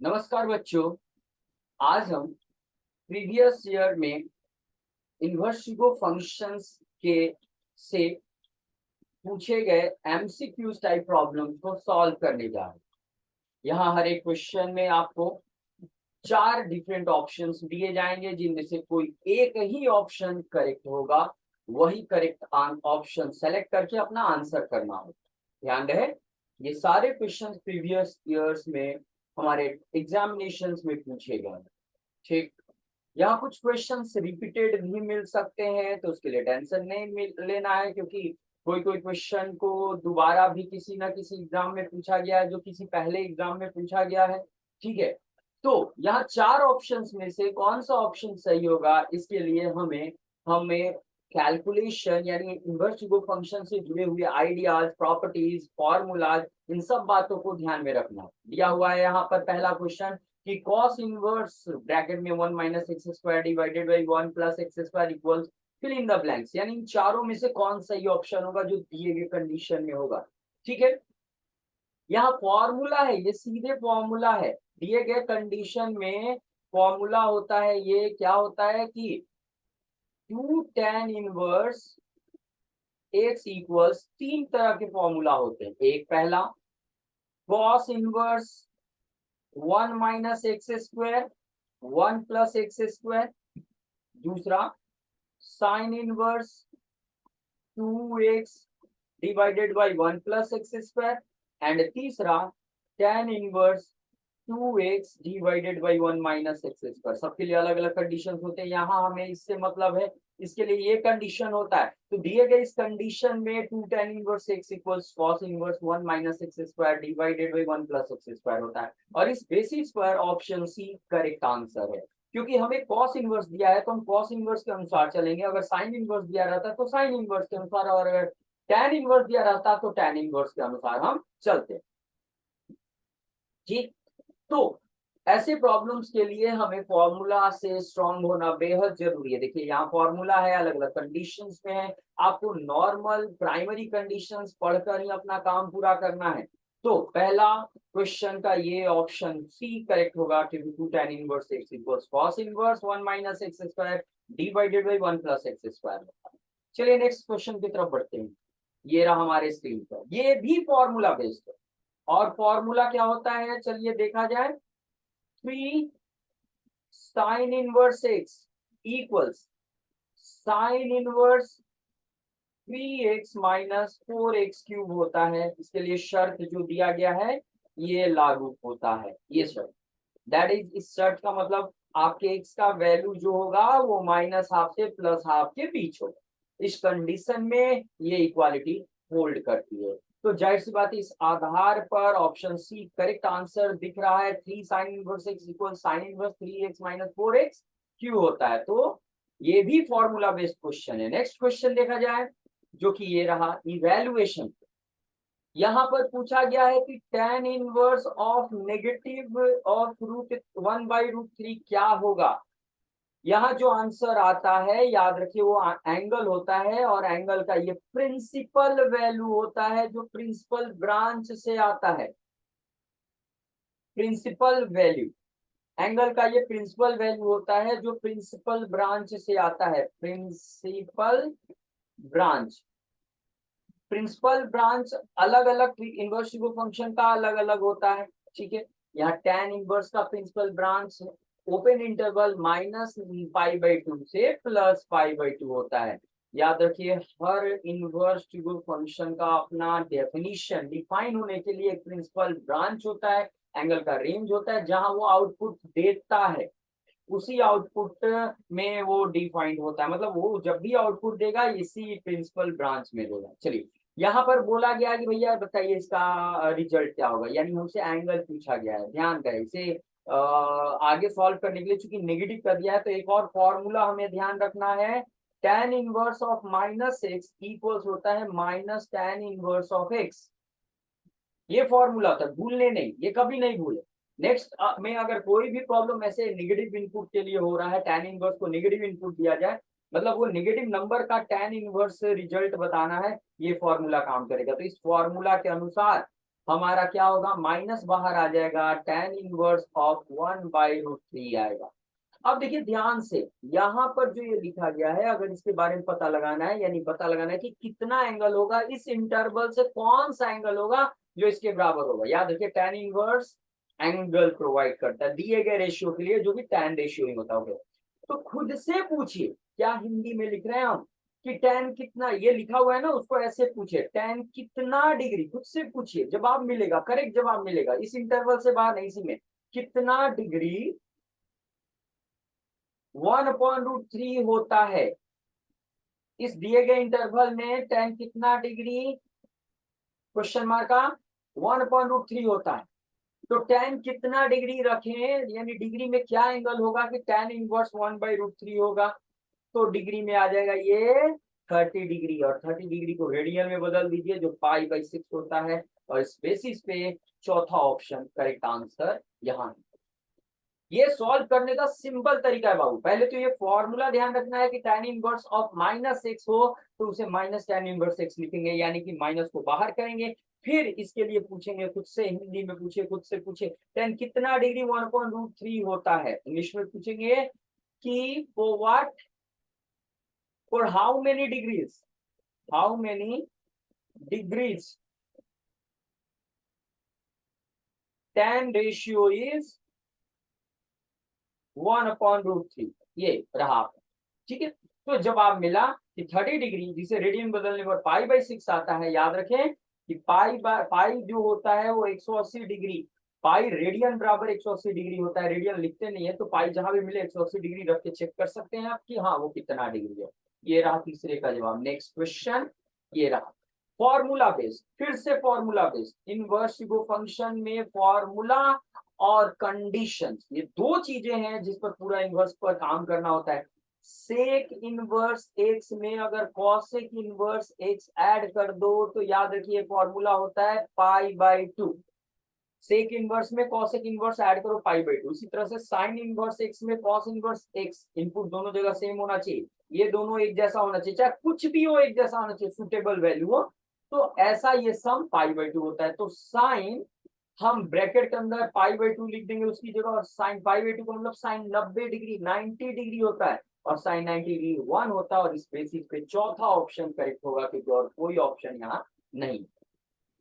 नमस्कार बच्चों। आज हम प्रीवियस ईयर में इन्वर्सिबल फंक्शंस के से पूछे गए एमसीक्यूज टाइप प्रॉब्लम्स को सॉल्व करने जा रहे हैं। यहाँ हर एक क्वेश्चन में आपको 4 डिफरेंट ऑप्शंस दिए जाएंगे, जिनमें से कोई एक ही ऑप्शन करेक्ट होगा। वही करेक्ट ऑप्शन सेलेक्ट करके अपना आंसर करना होगा। ध्यान रहे, ये सारे क्वेश्चन प्रीवियस ईयर्स में हमारे एग्जामिनेशंस में पूछे गए। ठीक, यहाँ कुछ क्वेश्चंस रिपीटेड भी मिल सकते हैं, तो उसके लिए टेंशन नहीं लेना है, क्योंकि कोई कोई क्वेश्चन को दोबारा भी किसी ना किसी एग्जाम में पूछा गया है, जो किसी पहले एग्जाम में पूछा गया है। ठीक है, तो यहाँ 4 ऑप्शंस में से कौन सा ऑप्शन सही होगा, इसके लिए हमें हमें कैलकुलेशन यानी इन्वर्सिबल फंक्शन से जुड़े हुए आइडियाज, प्रॉपर्टीज, फॉर्मूलाज, इन सब बातों को ध्यान में रखना दिया हुआ है। यहाँ पर पहला क्वेश्चन कि cos इनवर्स ब्रैकेट में 1 minus x square divided by 1 plus x square equals fill in the blanks, यानी इन चारों में से कौन सही ऑप्शन होगा जो दिए गए कंडीशन में होगा। ठीक है, यहाँ फॉर्मूला है, ये सीधे फॉर्मूला है। दिए गए कंडीशन में फॉर्मूला होता है, ये क्या होता है कि 2 tan इनवर्स एक्स इक्वल्स 3 तरह के फॉर्मूला होते हैं। एक पहला cos inverse 1 minus x square 1 plus x square, दूसरा sine inverse 2x divided by 1 plus x square, and तीसरा tan inverse 2x divided by 1 minus x square. सबके लिए अलग अलग कंडीशन होते हैं। यहाँ हमें इससे मतलब है, इसके लिए ये कंडीशन होता है। तो दिए गए इस कंडीशन में 2 tan inverse x equals cos inverse 1 minus x square divided by 1 plus x square होता है, और इस बेसिस पर ऑप्शन सी करेक्ट आंसर है। क्योंकि हमें cos इनवर्स दिया है तो हम cos इनवर्स के अनुसार चलेंगे, अगर sin इनवर्स दिया रहता तो sin इनवर्स के अनुसार, और अगर tan इनवर्स दिया रहता तो tan इनवर्स के अनुसार हम चलते। ठीक, तो ऐसे प्रॉब्लम्स के लिए हमें फॉर्मूला से स्ट्रांग होना बेहद जरूरी है। देखिए यहाँ फॉर्मूला है, अलग अलग कंडीशंस में है, आपको नॉर्मल प्राइमरी कंडीशंस पढ़कर ही अपना काम पूरा करना है। तो पहला क्वेश्चन का ये ऑप्शन सी करेक्ट होगा, 2 tan inverse x equals cos inverse 1 minus x square divided by 1 plus x square. चलिए नेक्स्ट क्वेश्चन की तरफ बढ़ते हैं। ये रहा हमारे स्क्रीन पर, ये भी फॉर्मूला बेस्ड है। और फॉर्मूला क्या होता है, चलिए देखा जाए। 3 sign inverse x equals sine inverse 3x minus 4x cube होता है। इसके लिए शर्त जो दिया गया है ये लागू होता है, ये शर्त। दैट इज, इस शर्त का मतलब आपके x का वैल्यू जो होगा वो माइनस हाफ से प्लस हाफ के बीच होगा। इस कंडीशन में ये इक्वालिटी होल्ड करती है। तो जाहिर सी बात है, इस आधार पर ऑप्शन सी करेक्ट आंसर दिख रहा है। 3 sign inverse x equal sine inverse 3x minus 4x क्यों होता है, तो ये भी फॉर्मूला बेस्ड क्वेश्चन है। नेक्स्ट क्वेश्चन देखा जाए, जो कि ये रहा इवैल्यूएशन। यहाँ पर पूछा गया है कि tan inverse of negative of √1/√3 क्या होगा। यहाँ जो आंसर आता है, याद रखिए, वो एंगल होता है, और एंगल का ये प्रिंसिपल वैल्यू होता है जो प्रिंसिपल ब्रांच से आता है। प्रिंसिपल वैल्यू, एंगल का ये प्रिंसिपल वैल्यू होता है जो प्रिंसिपल ब्रांच से आता है। प्रिंसिपल ब्रांच, प्रिंसिपल ब्रांच अलग अलग इन्वर्सिबल फंक्शन का अलग अलग होता है। ठीक है, यहाँ tan इनवर्स का प्रिंसिपल ब्रांच ओपन इंटरवल -π/2 से +π/2 होता है। याद रखिए, हर इन्वर्सिबल फंक्शन का अपना डेफिनेशन डिफाइन होने के लिए एक प्रिंसिपल ब्रांच होता है, एंगल का रेंज होता है, जहां वो आउटपुट देता है उसी आउटपुट में वो डिफाइंड होता है। मतलब वो जब भी आउटपुट देगा इसी प्रिंसिपल ब्रांच में देगा। चलिए, यहाँ पर बोला गया कि भैया बताइए इसका रिजल्ट क्या होगा, यानी हमसे एंगल पूछा गया है। ध्यान दें, इसे आगे सॉल्व करने के लिए चूंकि नेगेटिव कर दिया है, तो एक और फॉर्मूला हमें ध्यान रखना है। tan inverse of -x equals होता है minus tan inverse of x। ये फॉर्मूला था, भूलने नहीं, ये कभी नहीं भूले। नेक्स्ट में अगर कोई भी प्रॉब्लम ऐसे नेगेटिव इनपुट के लिए हो रहा है, tan इनवर्स को नेगेटिव इनपुट दिया जाए, मतलब वो नेगेटिव नंबर का tan इनवर्स रिजल्ट बताना है, ये फॉर्मूला काम करेगा। तो इस फॉर्मूला के अनुसार हमारा क्या होगा, माइनस बाहर आ जाएगा, tan इनवर्स ऑफ 1/√3 आएगा। अब देखिए ध्यान से, यहाँ पर जो ये लिखा गया है, अगर इसके बारे में पता लगाना है, यानी पता लगाना है कि कितना एंगल होगा, इस इंटरवल से कौन सा एंगल होगा जो इसके बराबर होगा। याद रखिए tan इनवर्स एंगल प्रोवाइड करता है दिए गए रेशियो के लिए, जो भी tan रेशियो ही होता है। तो खुद से पूछिए, क्या हिंदी में लिख रहे हैं हम कि tan कितना, ये लिखा हुआ है ना, उसको ऐसे पूछिए tan कितना डिग्री, खुद से पूछिए, जवाब मिलेगा, करेक्ट जवाब मिलेगा, इस इंटरवल से बाहर नहीं, इसी में कितना डिग्री 1/√3 होता है। इस दिए गए इंटरवल में tan कितना डिग्री, क्वेश्चन मार्क का 1/√3 होता है। तो tan कितना डिग्री रखें, यानी डिग्री में क्या एंगल होगा कि tan इनवर्स 1/√3 होगा। तो डिग्री में आ जाएगा ये 30 डिग्री, और 30 डिग्री को रेडियन में बदल दीजिए जो π/6 होता है। और इस बेसिस पे चौथा ऑप्शन करेक्ट आंसर यहाँ है। ये सॉल्व करने का सिंपल तरीका है बाबू, पहले तो ये फॉर्मूला ध्यान रखना है कि tan इनवर्स ऑफ -x हो तो उसे माइनस tan इनवर्स x लिखेंगे, यानी कि माइनस को बाहर करेंगे। फिर इसके लिए पूछेंगे खुद से, हिंदी में पूछे, खुद से पूछे tan कितना डिग्री 1/√3 होता है, इंग्लिश में पूछेंगे कि for what, for how many degrees, how many degrees tan ratio is 1/√3, ये रहा। ठीक है, तो जवाब मिला कि 30 डिग्री, जिसे रेडियन बदलने पर π/6 आता है। याद रखें कि पाई जो होता है वो 180 डिग्री, पाई रेडियन बराबर 180 डिग्री होता है। रेडियन लिखते नहीं है तो पाई जहां भी मिले 180 डिग्री रख के चेक कर सकते हैं आप कि हाँ वो कितना डिग्री है। ये रहा तीसरे का जवाब। नेक्स्ट क्वेश्चन ये रहा, फॉर्मूला बेस्ड, फिर से फॉर्मूला बेस्ड इनवर्स फंक्शन में फॉर्मूला और कंडीशंस, ये दो चीजें हैं जिस पर पूरा इनवर्स पर काम करना होता है। सेक इनवर्स एक्स में अगर कॉसेक इनवर्स एक्स ऐड कर दो तो याद रखिए फॉर्मूला होता है π/2। सेक इनवर्स में कॉसेक इनवर्स ऐड करो π/2। इसी तरह से साइन इनवर्स एक्स में कॉस इनवर्स एक्स, इनपुट दोनों जगह सेम होना चाहिए, ये दोनों एक जैसा होना चाहिए, चाहे कुछ भी हो एक जैसा होना चाहिए, सुटेबल वैल्यू हो। तो ऐसा ये सम π/2 होता है। तो साइन हम ब्रैकेट के अंदर π/2 लिख देंगे उसकी जगह, और साइन π/2 का मतलब साइन 90 डिग्री 90 डिग्री होता है, और साइन 90 डिग्री 1 होता है। और इस बेसिस पे चौथा ऑप्शन करेक्ट होगा, क्योंकि और कोई ऑप्शन यहाँ नहीं।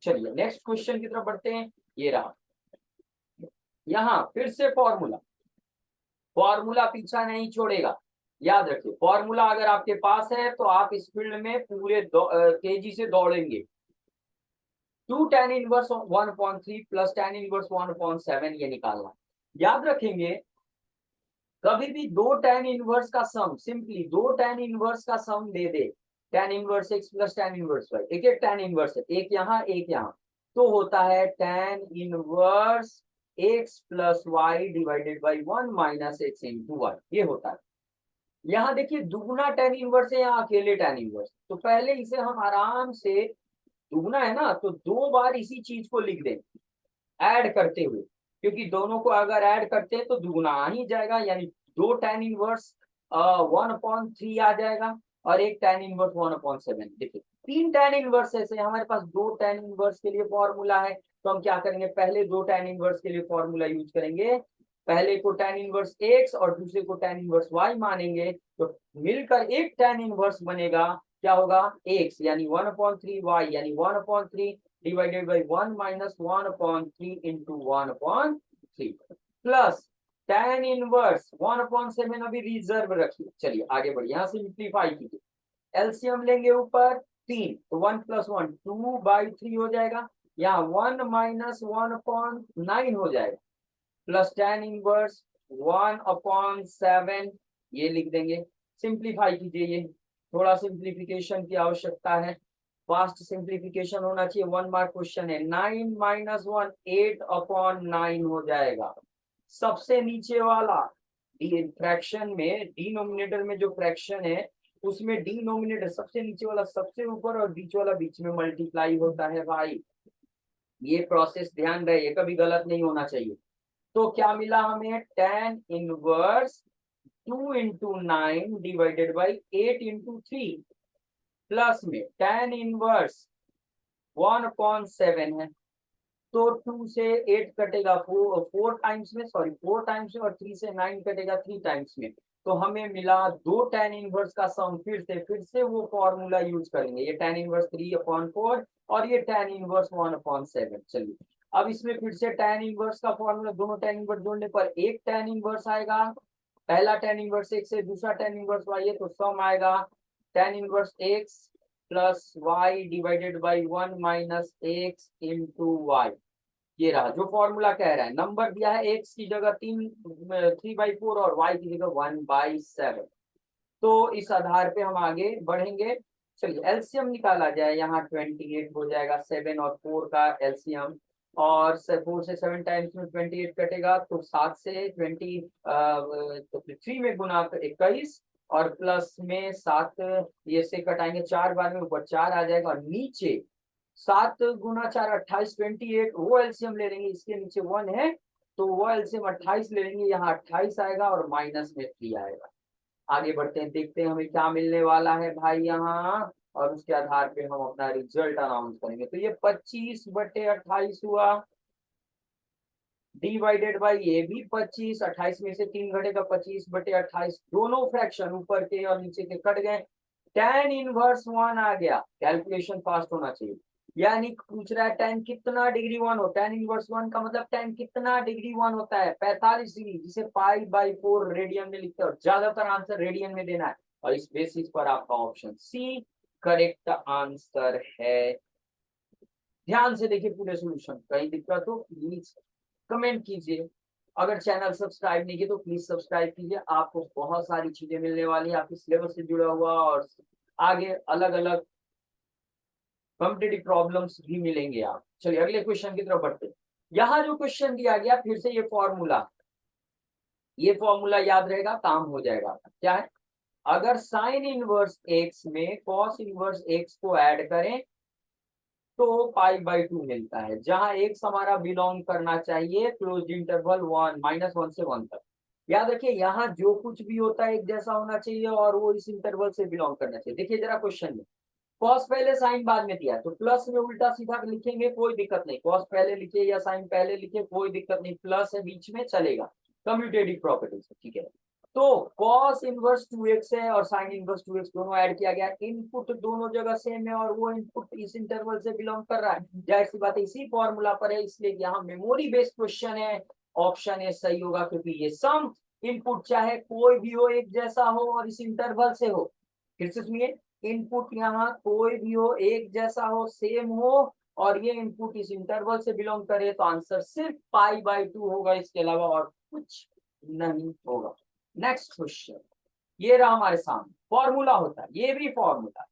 चलिए नेक्स्ट क्वेश्चन की तरफ बढ़ते हैं। ये रहा, यहाँ फिर से फॉर्मूला, फॉर्मूला पीछा नहीं छोड़ेगा। याद रखिए फॉर्मूला अगर आपके पास है तो आप इस फील्ड में पूरे तेजी से दौड़ेंगे। 2 tan inverse 1/3 plus tan inverse 1/7 ये निकालना। याद रखेंगे कभी भी दो tan इनवर्स का सम, सिंपली दो tan इनवर्स का सम दे दे, tan inverse x plus tan inverse y, एक एक tan इनवर्स है, एक यहाँ एक यहाँ, तो होता है tan inverse x plus y divided by 1 minus x into y, ये होता है। यहाँ देखिए दुगुना tan इनवर्स है, यहाँ अकेले tan इनवर्स, तो पहले इसे हम आराम से, दुगुना है ना तो दो बार इसी चीज को लिख दें ऐड करते हुए, क्योंकि दोनों को अगर ऐड करते हैं तो दुगुना आ ही जाएगा, यानी दो tan इनवर्स 1/3 आ जाएगा, और एक tan इनवर्स 1/7। देखिए तीन tan इनवर्स ऐसे, हमारे पास दो tan इनवर्स के लिए फॉर्मूला है, तो हम क्या करेंगे, पहले दो tan इनवर्स के लिए फॉर्मूला यूज करेंगे, पहले को tan इनवर्स x और दूसरे को tan इनवर्स y मानेंगे, तो मिलकर एक tan इनवर्स बनेगा, क्या होगा x यानी 1/3, y यानी 1/3 divided by 1 minus 1/3 into 1/3 plus tan inverse 1/7 अभी रिजर्व रखिए। चलिए आगे बढ़िए, यहाँ सिंप्लीफाई कीजिए, एलसीएम लेंगे ऊपर 3, तो 1 प्लस 1 2/3 हो जाएगा, यहाँ 1 माइनस 1/9 हो जाएगा, प्लस tan इनवर्स 1/7 ये लिख देंगे। सिंप्लीफाई कीजिए, ये थोड़ा सिंप्लीफिकेशन की आवश्यकता है, फास्ट सिंप्लीफिकेशन होना चाहिए, 1 मार्क क्वेश्चन है। 9 माइनस 1 8/9 हो जाएगा। सबसे नीचे वाला फ्रैक्शन में, डिनोमिनेटर में जो फ्रैक्शन है उसमें डिनोमिनेटर सबसे नीचे वाला सबसे ऊपर और बीच वाला बीच में मल्टीप्लाई होता है भाई, ये प्रोसेस ध्यान रहे, ये कभी गलत नहीं होना चाहिए। तो क्या मिला हमें, tan inverse 2 into 9 divided by 8 into 3 plus में tan इनवर्स 1/7 है, तो 2 से 8 कटेगा 4 टाइम्स में, सॉरी 4 टाइम्स में, और 3 से 9 कटेगा 3 टाइम्स में। तो हमें मिला 2 tan इनवर्स का सम। फिर से वो फॉर्मूला यूज करेंगे, ये tan इनवर्स 3/4 और ये tan इनवर्स 1/7। चलिए अब इसमें फिर से tan इनवर्स का फॉर्मूला, दोनों tan इनवर्स जोड़ने पर एक tan इनवर्स आएगा। पहला tan इनवर्स x से दूसरा tan इनवर्स y है, तो सम आएगा tan inverse x plus y divided by 1 minus x into y। ये रहा जो फॉर्मूला कह रहा है। नंबर दिया है x की जगह 3/4 और y की जगह 1/7। तो इस आधार पे हम आगे बढ़ेंगे। चलिए एलसीएम निकाला जाए, यहाँ 28 हो जाएगा, 7 और 4 का एलसीएम। और 4 से 7 टाइम्स में 28 कटेगा, तो 7 से 20 तो 3 में गुना 21, और प्लस में 7 ये से कटाएंगे 4 बार में, ऊपर 4 आ जाएगा, और नीचे 7 गुना 4 28, 28 वो एलसीएम ले लेंगे, इसके नीचे 1 है तो वो एलसीएम 28 ले लेंगे, यहाँ 28 आएगा और माइनस में 3 आएगा। आगे बढ़ते हैं, देखते हैं हमें क्या मिलने वाला है भाई यहाँ, और उसके आधार पे हम अपना रिजल्ट अनाउंस करेंगे। तो ये 25/28 हुआ, डिवाइडेड बाई ये भी 25, 28 में से 3 घटेगा, 25/28, दोनों फ्रैक्शन ऊपर के और नीचे के कट गए, tan इनवर्स 1 आ गया। कैलकुलेशन फास्ट होना चाहिए, यानी पूछ रहा है tan कितना डिग्री 1 हो। tan इनवर्स 1 का मतलब tan कितना डिग्री 1 होता है, 45 डिग्री, जिसे π/4 रेडियन में लिखते हैं, और ज्यादातर आंसर रेडियन में देना है। और इस बेसिस पर आपका ऑप्शन सी करेक्ट आंसर है। ध्यान से देखिए पूरे सोल्यूशन, कहीं दिक्कत हो प्लीज कमेंट कीजिए। अगर चैनल सब्सक्राइब नहीं किया तो प्लीज सब्सक्राइब कीजिए, आपको बहुत सारी चीजें मिलने वाली है आपके सिलेबस से जुड़ा हुआ, और आगे अलग अलग कॉम्पिटिटिव प्रॉब्लम्स भी मिलेंगे आप। चलिए अगले क्वेश्चन की तरफ बढ़ते हैं। यहाँ जो क्वेश्चन दिया गया, फिर से ये फॉर्मूला याद रहेगा, काम हो जाएगा। क्या है, अगर साइन इनवर्स एक्स में कॉस इनवर्स एक्स को ऐड करें तो π/2 मिलता है, जहां एक्स हमारा बिलोंग करना चाहिए क्लोज इंटरवल 1 से 1 तक। याद रखिए यहाँ जो कुछ भी होता है एक जैसा होना चाहिए, और वो इस इंटरवल से बिलोंग करना चाहिए। देखिए जरा क्वेश्चन में कॉस पहले साइन बाद में दिया, तो प्लस में उल्टा सीधा लिखेंगे कोई दिक्कत नहीं, कॉस पहले लिखे या साइन पहले लिखे कोई दिक्कत नहीं, प्लस है बीच में चलेगा, कम्यूटेटिव प्रॉपर्टी से, ठीक है। तो कॉस इनवर्स 2x है और साइन इनवर्स 2x दोनों ऐड किया गया, इनपुट दोनों जगह सेम है और वो इनपुट इस इंटरवल से बिलोंग कर रहा है, जाहिर सी बात है इसी फॉर्मूला पर है, इसलिए यहाँ मेमोरी बेस्ड क्वेश्चन है, ऑप्शन ए सही होगा, क्योंकि ये सम इनपुट चाहे कोई भी हो एक जैसा हो और इस इंटरवल से हो। फिर से सुनिए, इनपुट यहाँ कोई भी हो एक जैसा हो सेम हो, और ये इनपुट इस इंटरवल से बिलोंग करे, तो आंसर सिर्फ π/2 होगा, इसके अलावा और कुछ नहीं होगा। नेक्स्ट क्वेश्चन, ये रहा हमारे सामने, फॉर्मूला होता है, ये भी फॉर्मूला,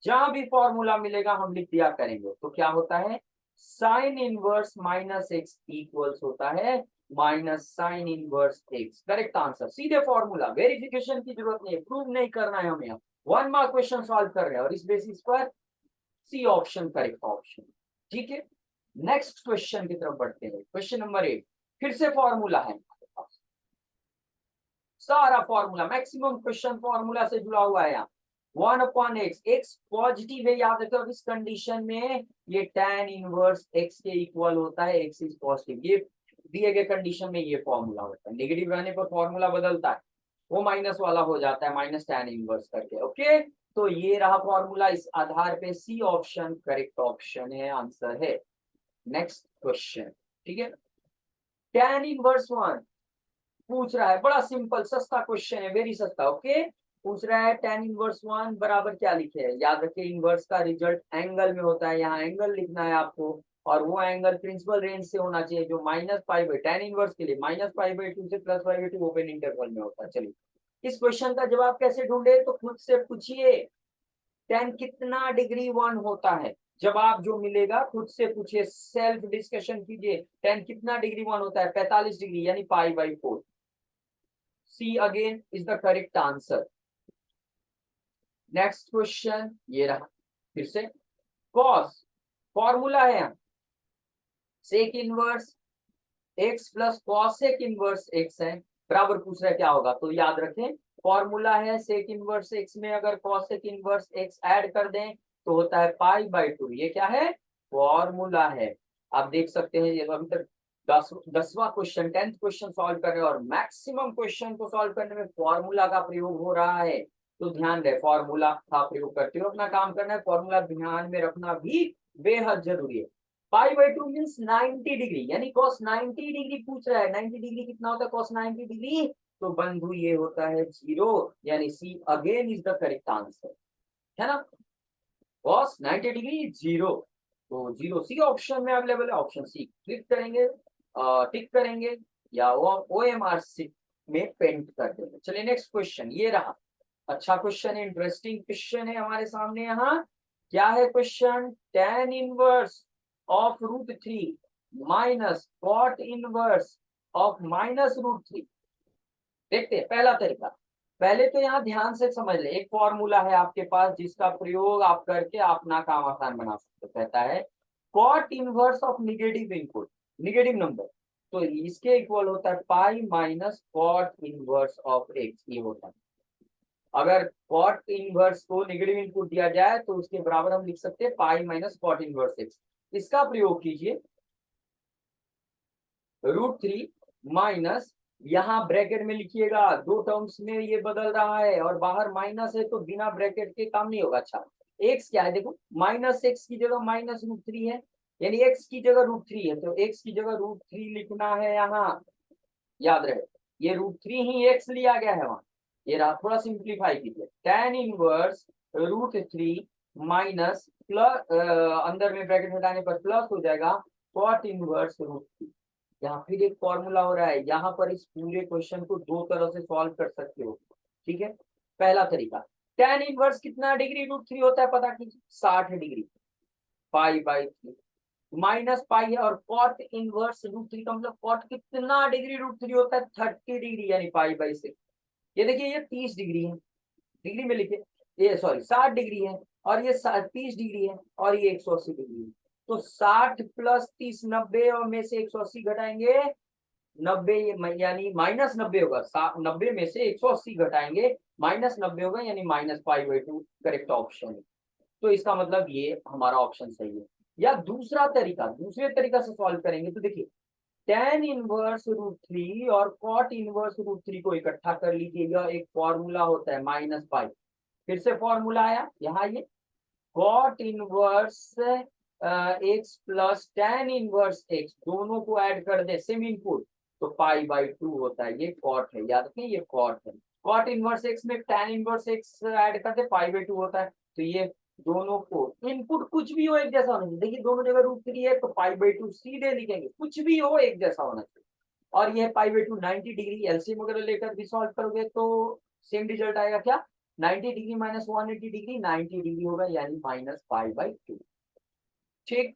जहां भी फॉर्मूला मिलेगा हम लिख दिया करेंगे। तो क्या होता है, sine inverse minus x equals होता है minus sign inverse x. Correct answer, सीधे फॉर्मूला, वेरिफिकेशन की जरूरत नहीं है, प्रूव नहीं करना है हमें, 1 मार्क क्वेश्चन सॉल्व कर रहे हैं, और इस बेसिस पर सी ऑप्शन करेक्ट ऑप्शन। ठीक है, नेक्स्ट क्वेश्चन की तरफ बढ़ते हैं। क्वेश्चन नंबर 8, फिर से फॉर्मूला है, सारा फॉर्मूला मैक्सिमम क्वेश्चन फॉर्मूला से जुड़ा हुआ है यहाँ। 1/x, x पॉजिटिव है याद रखो, इस कंडीशन में ये tan इनवर्स x के इक्वल होता है, x इज पॉजिटिव, ये दिए गए कंडीशन में ये फॉर्मूला होता है। नेगेटिव रहने पर फॉर्मूला बदलता है, वो माइनस वाला हो जाता है, माइनस tan इनवर्स करके। ओके, तो ये रहा फॉर्मूला, इस आधार पे सी ऑप्शन करेक्ट ऑप्शन है, आंसर है। नेक्स्ट क्वेश्चन, ठीक है, tan इनवर्स 1 पूछ रहा है, बड़ा सिंपल सस्ता क्वेश्चन है, वेरी सस्ता। ओके, पूछ रहा है tan इनवर्स 1 बराबर क्या लिखे है, याद रखिए इनवर्स का रिजल्ट एंगल में होता है, यहाँ एंगल लिखना है आपको, और वो एंगल प्रिंसिपल रेंज से होना चाहिए, जो -π/, tan इनवर्स के लिए -π/2 से +π/2 ओपन इंटरवल में होता है। चलिए इस क्वेश्चन का जवाब कैसे ढूंढे, तो खुद से पूछिए tan कितना डिग्री 1 होता है, जवाब जो मिलेगा खुद से पूछिए, सेल्फ डिस्कशन कीजिए, tan कितना डिग्री 1 होता है, 45 डिग्री, यानी π/4। C again is the correct answer. Next question ये रहा, फिर से cos फॉर्मूला है sec inverse x plus cosec inverse x है, बराबर पूछ रहा है क्या होगा, तो याद रखें फॉर्मूला है सेक इनवर्स x में अगर cosec inverse x add कर दें तो होता है π/2, ये क्या है फॉर्मूला है। आप देख सकते हैं ये अभी तक 10वां क्वेश्चन 10th क्वेश्चन सॉल्व कर रहे हैं और मैक्सिमम क्वेश्चन को सॉल्व करने में फॉर्मूला का प्रयोग हो रहा है। तो ध्यान रहे, फॉर्मूला का प्रयोग करते हुए अपना काम करना है, फॉर्मूला ध्यान में रखना भी बेहद जरूरी है। पाई बाई 2 मीन्स 90 डिग्री, यानी cos 90 डिग्री पूछ रहा है। 90 डिग्री कितना होता है cos 90 डिग्री? तो बंधु ये होता है 0, यानी C again is the correct answer, है ना। cos 90 डिग्री 0, तो 0 सी ऑप्शन में अवेलेबल है। ऑप्शन सी क्लिक करेंगे, टिक करेंगे या OMR सी में पेंट कर देंगे। चलिए नेक्स्ट क्वेश्चन ये रहा। अच्छा क्वेश्चन है, इंटरेस्टिंग क्वेश्चन है हमारे सामने यहाँ। क्या है question? tan inverse of √3 minus cot inverse of minus √3। देखते हैं पहला तरीका। पहले तो यहाँ ध्यान से समझ ले, एक फॉर्मूला है आपके पास जिसका प्रयोग आप करके अपना काम आसान बना सकते हो। कहता है cot inverse of negative input, negative number, तो इसके इक्वल होता है pi minus cot inverse of x। ये होता है, अगर cot इनवर्स को नेगेटिव इनपुट दिया जाए तो उसके बराबर हम लिख सकते हैं pi minus cot inverse x। इसका प्रयोग कीजिए √3 माइनस, यहाँ ब्रैकेट में लिखिएगा, दो टर्म्स में ये बदल रहा है और बाहर माइनस है तो बिना ब्रैकेट के काम नहीं होगा। अच्छा x क्या है देखो, माइनस x की जगह माइनस √3 है, यानी x की जगह √3 है, तो x की जगह √3 लिखना है यहाँ। याद रहे ये √3 ही x लिया गया है वहां। ये रहा, थोड़ा सिंप्लीफाई कीजिए, tan इनवर्स √3 माइनस प्लस, अंदर में ब्रैकेट हटाने पर प्लस हो जाएगा cot इनवर्स √3। यहाँ फिर एक फॉर्मूला हो रहा है, यहाँ पर इस पूरे क्वेश्चन को दो तरह से सॉल्व कर सकते हो। ठीक है, पहला तरीका, tan इनवर्स कितना डिग्री √3 होता है पता कीजिए, 60 degree, pi by 3 minus pi है, और cot इनवर्स √3 का मतलब cot कितना डिग्री √3 होता है, 30 डिग्री, यानी पाई बाई 6। ये देखिए ये 30 डिग्री है, डिग्री में लिखे, ये सॉरी 60 डिग्री है, और ये 30 डिग्री है, और ये 180 डिग्री है। तो 60 प्लस 30 90, और में से 180 घटाएंगे 90, यानी माइनस 90 होगा। 90 में से 180 घटाएंगे माइनस 90 होगा, यानी minus pi by 2 correct option है। तो इसका मतलब ये हमारा ऑप्शन सही है। या दूसरा तरीका, दूसरे तरीका से सॉल्व करेंगे तो देखिए tan इनवर्स √3 और cot इनवर्स √3 को इकट्ठा कर लीजिएगा, एक फॉर्मूला होता है माइनस पाई। फिर से फॉर्मूला आया यहाँ, ये cot inverse x plus tan inverse x, दोनों को ऐड कर दे सेम इनपुट, तो पाई बाई 2 होता है। ये cot है, याद रखें ये cot है। cot इनवर्स x में tan इनवर्स x ऐड कर दे, पाई बाई 2 होता है। तो ये दोनों को इनपुट कुछ भी हो एक जैसा होना चाहिए। देखिए दोनों जगह √3 है तो पाई बाई 2 सीधे लिखेंगे, कुछ भी हो एक जैसा होना चाहिए। और ये पाई बाई 2 90 डिग्री, एलसीएम वगैरह लेकर भी सॉल्व करोगे तो सेम रिजल्ट आएगा। क्या 90 डिग्री माइनस 180 डिग्री, 90 डिग्री होगा, यानी माइनस पाई बाई 2। ठीक,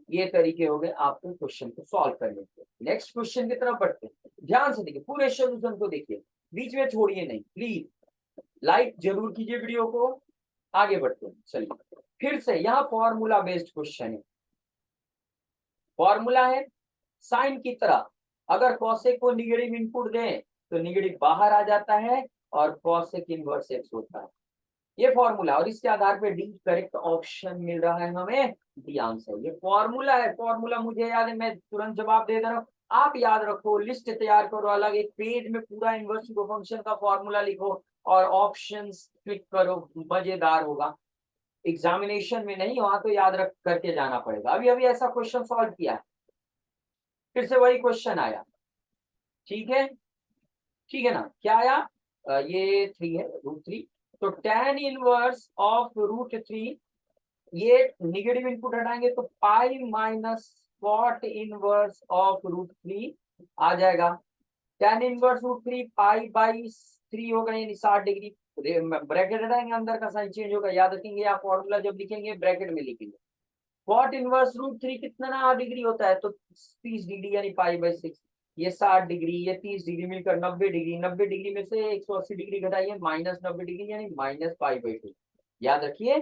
ये तरीके हो गए आपको क्वेश्चन को सॉल्व करने के। नेक्स्ट क्वेश्चन की तरफ बढ़ते हैं, ध्यान से देखिए, पूरे सोल्यूशन को देखिए, बीच में छोड़िए नहीं प्लीज, लाइक जरूर कीजिए वीडियो को। आगे बढ़ते हैं, चलिए फिर से यहाँ फॉर्मूला बेस्ड क्वेश्चन है। फॉर्मूला है साइन की तरह, अगर कॉसेक को निगेटिव इनपुट दें तो निगेटिव बाहर आ जाता है और कॉसेक इनवर्स एक्स होता है। ये फॉर्मूला, और इसके आधार पे डी करेक्ट ऑप्शन मिल रहा है हमें, डी आंसर। ये फॉर्मूला है, फॉर्मूला मुझे याद है, मैं तुरंत जवाब दे रहा हूँ। आप याद रखो, लिस्ट तैयार करो, अलग एक पेज में पूरा इनवर्स फंक्शन का फॉर्मूला लिखो और ऑप्शंस क्लिक करो, मजेदार होगा। एग्जामिनेशन में नहीं, वहां तो याद रख करके जाना पड़ेगा। अभी अभी ऐसा क्वेश्चन सॉल्व किया है, फिर से वही क्वेश्चन आया। ठीक है, ठीक है ना, क्या आया? ये 3 है, √3, तो tan इनवर्स ऑफ √3, ये निगेटिव इनपुट हटाएंगे तो pi minus cot inverse of √3 आ जाएगा। tan इनवर्स √3 पाई बाई 3 होगा, यानी 60 डिग्री। ब्रैकेट हटाएंगे, अंदर का साइन चेंज होगा, याद रखेंगे आप फॉर्मूला जब लिखेंगे ब्रैकेट में लिखेंगे। cot इनवर्स √3 कितना डिग्री होता है, तो 30 डिग्री, यानी पाई बाई 6। ये 60 डिग्री, ये 30 डिग्री मिलकर 90 डिग्री, 90 डिग्री में से 180 डिग्री घटाइए माइनस 90 डिग्री, यानी माइनस पाई बाई 2। याद रखिए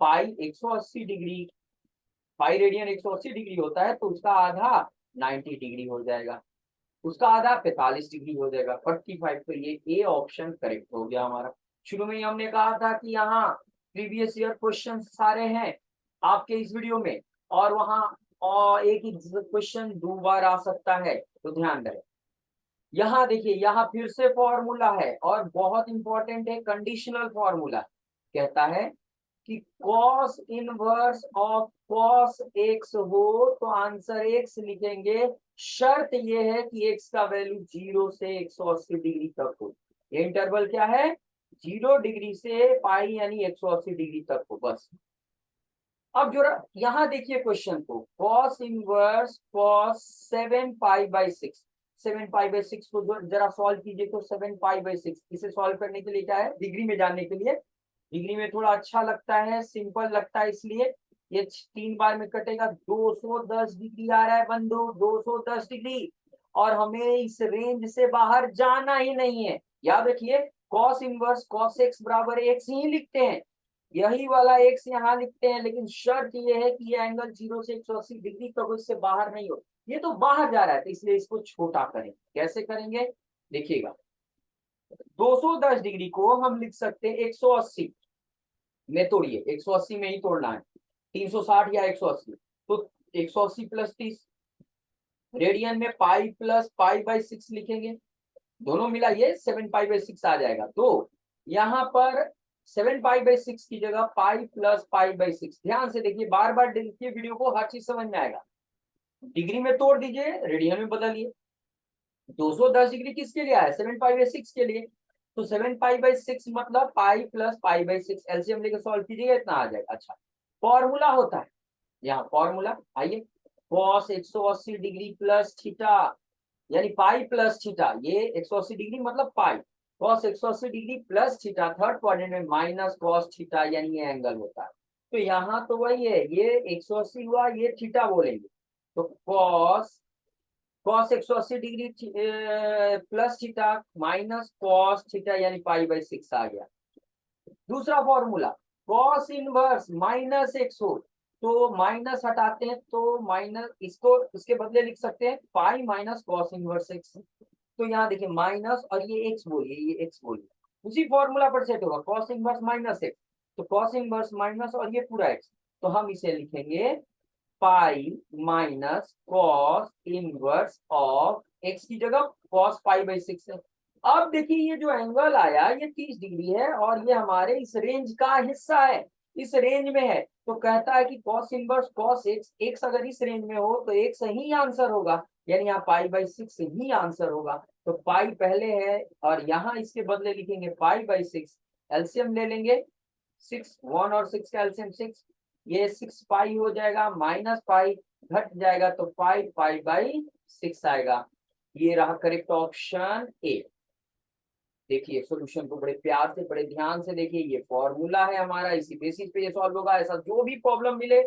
पाई 180 डिग्री, पाई रेडियन 180 डिग्री होता है, तो उसका आधा 90 डिग्री हो जाएगा, उसका आधा 45 डिग्री हो जाएगा, 45। तो ये ए ऑप्शन करेक्ट हो गया हमारा। शुरू में ही हमने कहा था कि यहाँ प्रीवियस ईयर क्वेश्चन सारे हैं आपके इस वीडियो में, और वहाँ और एक ही क्वेश्चन 2 बार आ सकता है, तो ध्यान रहे। यहाँ देखिए, यहाँ फिर से फॉर्मूला है और बहुत इंपॉर्टेंट है, कंडीशनल फॉर्मूला। कहता है कि cos inverse of cos x हो तो आंसर एक्स लिखेंगे, शर्त ये है कि एक्स का वैल्यू 0 से 180 डिग्री तक हो। ये इंटरवल क्या है, 0 डिग्री से पाई यानी 180 डिग्री तक हो, बस। अब जरा यहाँ देखिए क्वेश्चन को, कॉस इनवर्स कॉस 7 पाई/6, 7 पाई/6 को जरा सॉल्व कीजिए। तो 7 पाई/6 इसे सॉल्व करने के लिए क्या है, डिग्री में जानने के लिए, डिग्री में थोड़ा अच्छा लगता है, सिंपल लगता है, इसलिए ये 3 बार में कटेगा। 210 डिग्री आ रहा है बंधु, 210 डिग्री, और हमें इस रेंज से बाहर जाना ही नहीं है। याद रखिए, कॉस इनवर्स कॉस एक्स बराबर एक्स ही लिखते हैं, यही वाला एक्स यहाँ लिखते हैं, लेकिन शर्त ये है कि ये एंगल 0 से 180 डिग्री तक इससे बाहर नहीं हो। ये तो बाहर जा रहा है, तो इसलिए इसको छोटा करें। कैसे करेंगे देखिएगा, 210 डिग्री को हम लिख सकते हैं 180 में, तोड़िए 180 में ही तोड़ना है, 360 या 180, तो 180 प्लस 30, रेडियन में पाई प्लस पाई/6 लिखेंगे, दोनों मिलाइए 7 पाई/6 आ जाएगा। तो यहाँ पर 7 पाई/6 की जगह पाई प्लस पाई/6, ध्यान से देखिए, बार बार देखिए वीडियो को, हर चीज समझ में आएगा। डिग्री में तोड़ दीजिए, रेडियन में बदलिए। 210 डिग्री किसके लिए आया, 7 पाई/6 के लिए, तो 7 पाई/6 मतलब पाई प्लस पाई/6, एलसीएम लेकर सॉल्व कीजिएगा, इतना आ जाएगा। अच्छा, फॉर्मूला होता है यहाँ, फॉर्मूला आइए, कॉस 180 डिग्री प्लस थीटा यानी पाई प्लस थीटा, ये 180 डिग्री मतलब pi, cos 180 degree plus theta, third quadrant में माइनस कॉस थीटा, यानी ये एंगल होता है। तो यहाँ तो वही है, ये 180 हुआ, ये थीटा बोलेंगे, तो cos cos 180 degree plus theta minus cos theta यानी पाई/6 आ गया। दूसरा formula, cos inverse minus x हो तो माइनस हटाते हैं, तो माइनस, इसको इसके बदले लिख सकते हैं pi minus cos inverse x. तो यहाँ देखिए माइनस, और ये एक्स बोलिए, ये एक्स बोलिए, उसी फॉर्मूला पर सेट होगा, कॉस इनवर्स माइनस एक्स, तो कॉस इनवर्स माइनस और ये पूरा एक्स, तो हम इसे लिखेंगे pi minus cos inverse of x की जगह कॉस पाई/6 है। अब देखिए, ये जो एंगल आया ये 30 डिग्री है और ये हमारे इस रेंज का हिस्सा है, इस रेंज में है, तो कहता है कि cos inverse cos x, x अगर इस रेंज में हो तो एक्स ही आंसर होगा, यानी यहाँ पाई/6 ही आंसर होगा। तो पाई पहले है और यहाँ इसके बदले लिखेंगे पाई/6, एलसीएम ले लेंगे, 6 1 और 6 का एलसीएम 6, ये 6 पाई हो जाएगा, माइनस पाई घट जाएगा, तो पाई/6 आएगा। ये रहा करेक्ट ऑप्शन ए। देखिए सॉल्यूशन को बड़े प्यार से, बड़े ध्यान से देखिए, ये फॉर्मूला है हमारा, इसी बेसिस पे ये सॉल्व होगा। ऐसा जो भी प्रॉब्लम मिले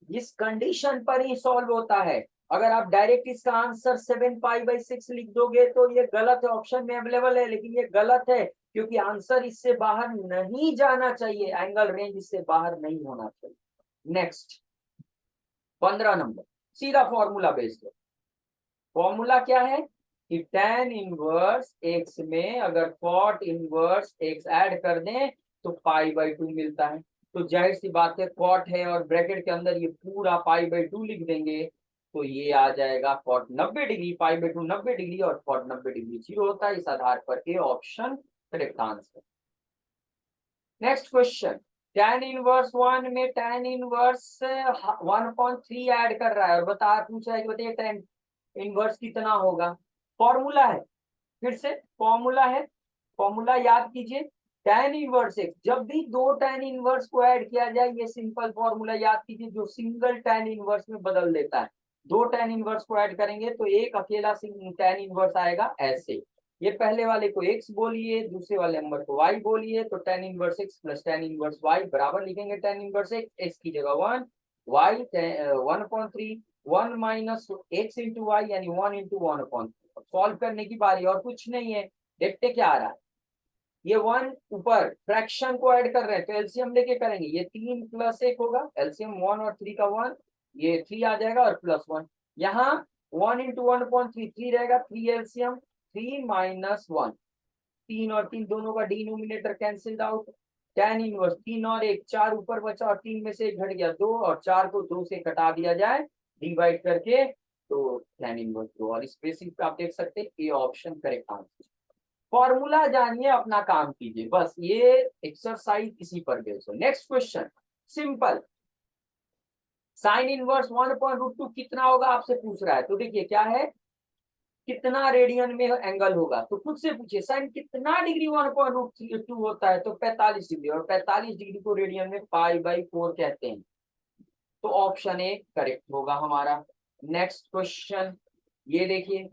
इस कंडीशन पर ही सॉल्व होता है। अगर आप डायरेक्ट इसका आंसर 7 पाई/6 लिख दोगे तो ये गलत है, ऑप्शन में अवेलेबल है लेकिन ये गलत है, क्योंकि आंसर इससे बाहर नहीं जाना चाहिए, एंगल रेंज इससे बाहर नहीं होना चाहिए। नेक्स्ट 15 नंबर, सीधा फॉर्मूला बेस्ड है। फॉर्मूला क्या है कि tan इनवर्स एक्स में अगर cot इनवर्स एक्स ऐड कर दें तो पाई/2 मिलता है। तो जाहिर सी बात है, cot है और ब्रैकेट के अंदर ये पूरा पाई/2 लिख देंगे, तो ये आ जाएगा cot 90 डिग्री, पाई/2 90 डिग्री और cot 90 डिग्री 0 होता है। इस आधार पर A option correct answer. Next question, tan inverse 1 में tan इनवर्स 1/3 ऐड कर रहा है और पूछा है कि बताइए tan इनवर्स कितना होगा। फॉर्मूला है, फिर से फॉर्मूला है, फॉर्मूला याद कीजिए, tan इनवर्स एक्स, जब भी दो tan इनवर्स को ऐड किया जाए, ये सिंपल फॉर्मूला याद कीजिए जो सिंगल tan इनवर्स में बदल देता है। दो tan इनवर्स को ऐड करेंगे तो एक अकेला tan इनवर्स आएगा ऐसे, ये पहले वाले को x बोलिए, दूसरे वाले नंबर को y बोलिए, तो tan inverse x plus tan inverse y बराबर लिखेंगे tan इनवर्स x की जगह 1, y 1/3, 1 minus x into y यानी 1 इंटू 1/3। सॉल्व करने की बारी, और कुछ नहीं है। देखते क्या आ रहा है, ये 1 ऊपर फ्रैक्शन को ऐड कर रहे हैं तो एलसीएम लेके करेंगे, ये 3 प्लस 1 होगा, एलसीएम 1 और 3 का 1, ये 3 आ जाएगा और प्लस 1, यहाँ 1 इंटू 1/3 3 रहेगा, 3 एलसीएम 3 माइनस 1, 3 और 3 दोनों का denominator cancelled out, tan inverse 3 और 1 4 ऊपर बचा और 3 में से 1 घट गया 2, और 4 को 2 से घटा दिया जाए डिवाइड करके, तो tan इनवर्स 2, और इस बेसिस पे आप देख सकते हैं ये ऑप्शन करेक्ट आंसर। फॉर्मूला जानिए, अपना काम कीजिए, बस ये एक्सरसाइज इसी पर बेस्ड है। Next question simple, sine inverse 1/√2 कितना होगा आपसे पूछ रहा है। तो देखिए क्या है, कितना रेडियन में एंगल होगा, तो खुद से पूछिए साइन कितना डिग्री 1/√2 होता है, तो 45 डिग्री, और 45 डिग्री को रेडियन में π/4 कहते हैं। तो ऑप्शन ए करेक्ट होगा हमारा। नेक्स्ट क्वेश्चन, ये देखिए,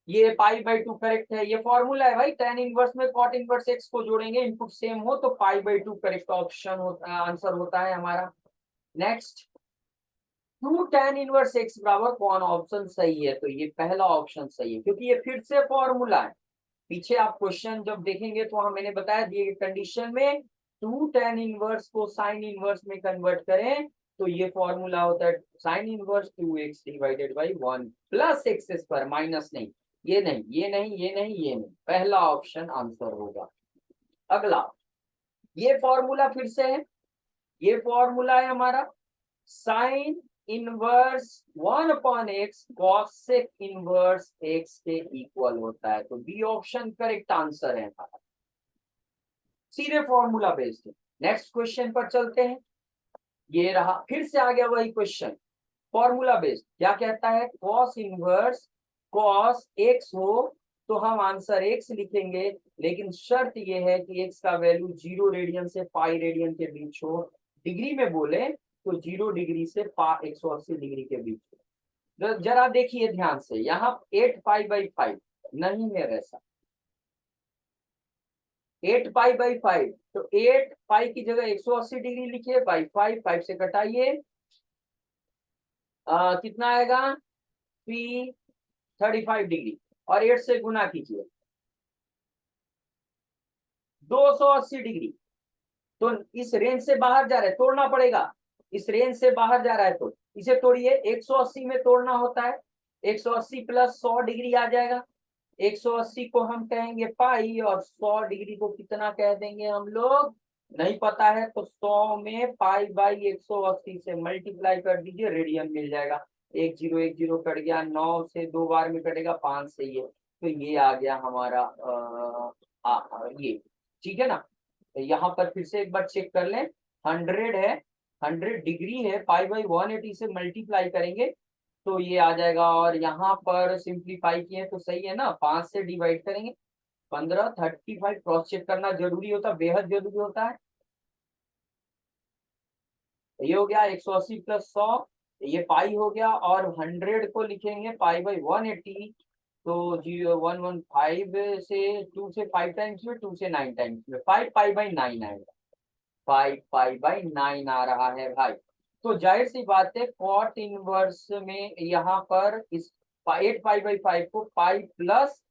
ये π/2 करेक्ट है, ये फॉर्मूला है भाई, tan इनवर्स में cot इनवर्स x को जोड़ेंगे, इनपुट सेम हो तो π/2 करेक्ट ऑप्शन होता, आंसर होता है हमारा। नेक्स्ट, 2 tan इनवर्स x बराबर कौन ऑप्शन सही है, तो ये पहला ऑप्शन सही है, क्योंकि ये फिर से फॉर्मूला है। पीछे आप क्वेश्चन जब देखेंगे तो हम मैंने बताया दिए गए कंडीशन में 2 tan इनवर्स को साइन इनवर्स में कन्वर्ट करें तो ये फॉर्मूला होता है sine inverse 2x divided by 1 plus x square, minus नहीं, ये नहीं, ये नहीं, ये नहीं, ये नहीं, पहला ऑप्शन आंसर होगा। अगला, ये फॉर्मूला फिर से है, ये फॉर्मूला है हमारा sine inverse 1/x cos sec inverse x के इक्वल होता है, तो बी ऑप्शन करेक्ट आंसर है हमारा, सीधे फॉर्मूला बेस्ड है। नेक्स्ट क्वेश्चन पर चलते हैं, ये रहा, फिर से आ गया वही क्वेश्चन, फॉर्मूला बेस्ड। क्या कहता है, cos इनवर्स cos x हो तो हम आंसर x लिखेंगे, लेकिन शर्त ये है कि x का वैल्यू 0 रेडियन से पाई रेडियन के बीच हो, डिग्री में बोले तो 0 डिग्री से 180 डिग्री के बीच हो। जरा देखिए ध्यान से, यहाँ 8π/5 नहीं है वैसा, 8π/5, तो 8π की जगह 180 डिग्री लिखिए, बाई 5, 5 से घटाइए, कितना आएगा, P 35 डिग्री, और 8 से गुना कीजिए 280 डिग्री। तो इस रेंज से बाहर जा रहा है, तोड़ना पड़ेगा, इस रेंज से बाहर जा रहा है तो इसे तोड़िए, 180 में तोड़ना होता है, 180 प्लस 100 डिग्री आ जाएगा, 180 को हम कहेंगे पाई, और 100 डिग्री को कितना कह देंगे हम लोग, नहीं पता है, तो 100 में π/180 से मल्टीप्लाई कर दीजिए, रेडियन मिल जाएगा। 1 0 कट गया, 9 से 2 बार में कटेगा, 5 से ये, तो ये आ गया हमारा ये, ठीक है ना। तो यहाँ पर फिर से एक बार चेक कर लें, 100 है, 100 डिग्री है, π/180 से मल्टीप्लाई करेंगे तो ये आ जाएगा, और यहाँ पर सिंप्लीफाई किए तो सही है ना, 5 से डिवाइड करेंगे 15, 35, क्रॉस चेक करना जरूरी होता, बेहद जरूरी होता है। ये हो गया 180 प्लस 100, ये पाई हो गया, और 100 को लिखेंगे π/180, तो 0115 से 2 से 5 टाइम्स में, 2 से 9 टाइम्स में, 5π/9 आएगा, 5π/9 आ रहा है भाई। तो जाहिर सी बात है कॉट इनवर्स में यहाँ पर इस 8π/5 को पाई प्लस,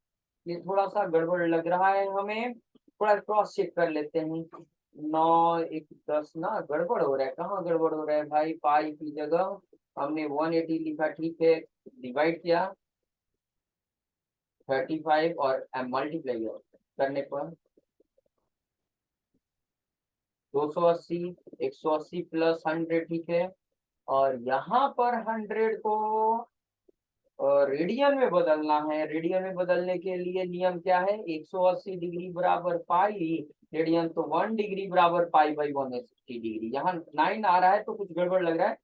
ये थोड़ा सा गड़बड़ लग रहा है हमें, थोड़ा क्रॉस चेक कर लेते हैं, 9 1 10 ना, गड़बड़ हो रहा है, कहाँ गड़बड़ हो रहा है भाई, पाई की जगह हमने 180 लिखा, ठीक है, डिवाइड किया 35 और मल्टीप्लाई करने पर 280, 180 प्लस 100, ठीक है, और यहाँ पर 100 को रेडियन में बदलना है, रेडियन में बदलने के लिए नियम क्या है, 180 डिग्री बराबर पाई रेडियन, तो 1 डिग्री बराबर π/180 डिग्री। यहाँ 9 आ रहा है तो कुछ गड़बड़ लग रहा है,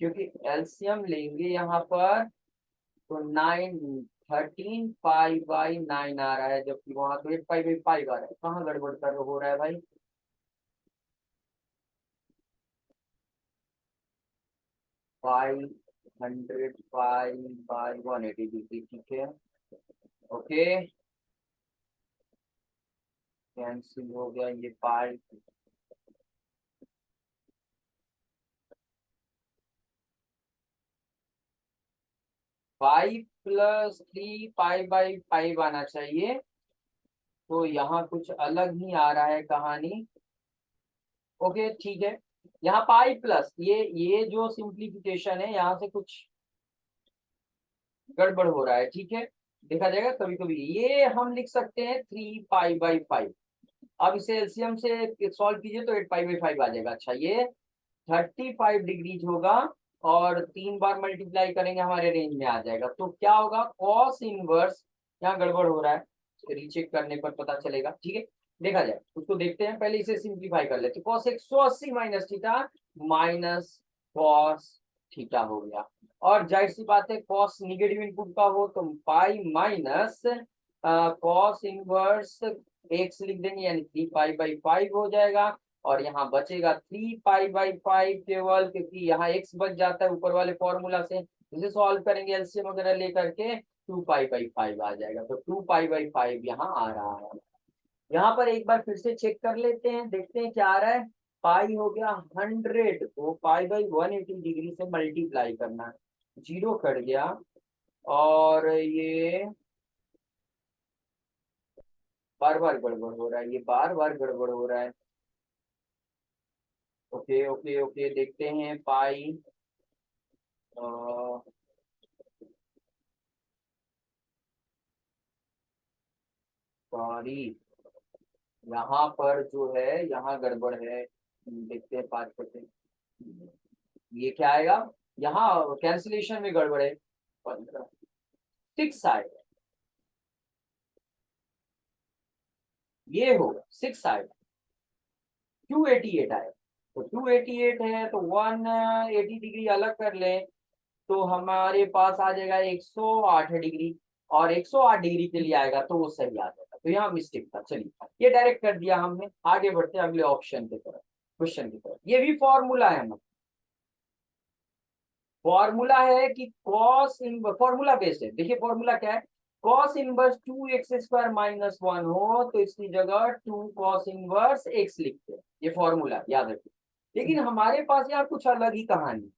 क्योंकि एलसीएम लेंगे यहाँ पर, तो 9 13π/9 आ रहा है, जबकि वहां तो 8π/5 आ रहा है, कहाँ गड़बड़ कर हो रहा है भाई, पाई 100π/180 डिग्री, ठीक है, ओके, कैंसिल हो गया ये पाई, 5 + 3π/5 आना चाहिए, तो यहाँ कुछ अलग ही आ रहा है कहानी, ओके ठीक है, यहाँ पाई प्लस ये जो सिंप्लीफिकेशन है यहाँ से कुछ गड़बड़ हो रहा है, ठीक है, देखा जाएगा कभी कभी, ये हम लिख सकते हैं 3π/5, अब इसे एलसीएम से सॉल्व कीजिए तो 8π/5 आ जाएगा। अच्छा, ये 35 डिग्रीज होगा, और 3 बार मल्टीप्लाई करेंगे हमारे रेंज में आ जाएगा। तो क्या होगा, कॉस इनवर्स, यहाँ गड़बड़ हो रहा है, रीचेक करने पर पता चलेगा। ठीक है, देखा जाए, उसको देखते हैं, पहले इसे सिंप्लीफाई कर लेते। Cos 180 minus theta minus cos theta हो गया। और जाहिर सी बात है, कॉस निगेटिव इनपुट का हो तो pi minus cos inverse x लिख देंगे, यानी 3 पाई/5 हो जाएगा। और यहाँ बचेगा 3 पाई/5 केवल, क्योंकि यहाँ x बच जाता है ऊपर वाले फॉर्मूला से। इसे सॉल्व करेंगे एलसीएम वगैरह लेकर के, 2 पाई/5 आ जाएगा। तो 2 पाई/5 यहाँ आ रहा है। यहाँ पर एक बार फिर से चेक कर लेते हैं, देखते हैं क्या आ रहा है। पाई हो गया 100 को पाई/180 डिग्री से मल्टीप्लाई करना है, जीरो कट गया। और ये बार बार गड़बड़ हो रहा है, ये बार बार गड़बड़ हो रहा है। ओके ओके ओके, देखते हैं पाई सॉरी, यहाँ पर जो है यहाँ गड़बड़ है। देखते हैं 5%, ये क्या आएगा, यहाँ कैंसिलेशन में गड़बड़ है। 6 आएगा, ये होगा 6 आएगा, 288 आएगा। तो 288 है तो 180 डिग्री अलग कर ले, तो हमारे पास आ जाएगा 108 डिग्री। और 108 डिग्री के लिए आएगा तो वो सही आ जाएगा। तो यहाँ मिस्टेक था, चलिए ये डायरेक्ट कर दिया हमने। आगे बढ़ते हैं अगले ऑप्शन की तरफ, क्वेश्चन की तरफ। ये भी फॉर्मूला है, मतलब फॉर्मूला है कि कॉस इन, फॉर्मूला बेस्ड है। देखिए फॉर्मूला क्या है, कॉस इनवर्स 2x² - 1 हो तो इसकी जगह 2 cos इनवर्स x लिखते हैं, ये फॉर्मूला याद रखिए। लेकिन हमारे पास यहाँ कुछ अलग ही कहानी,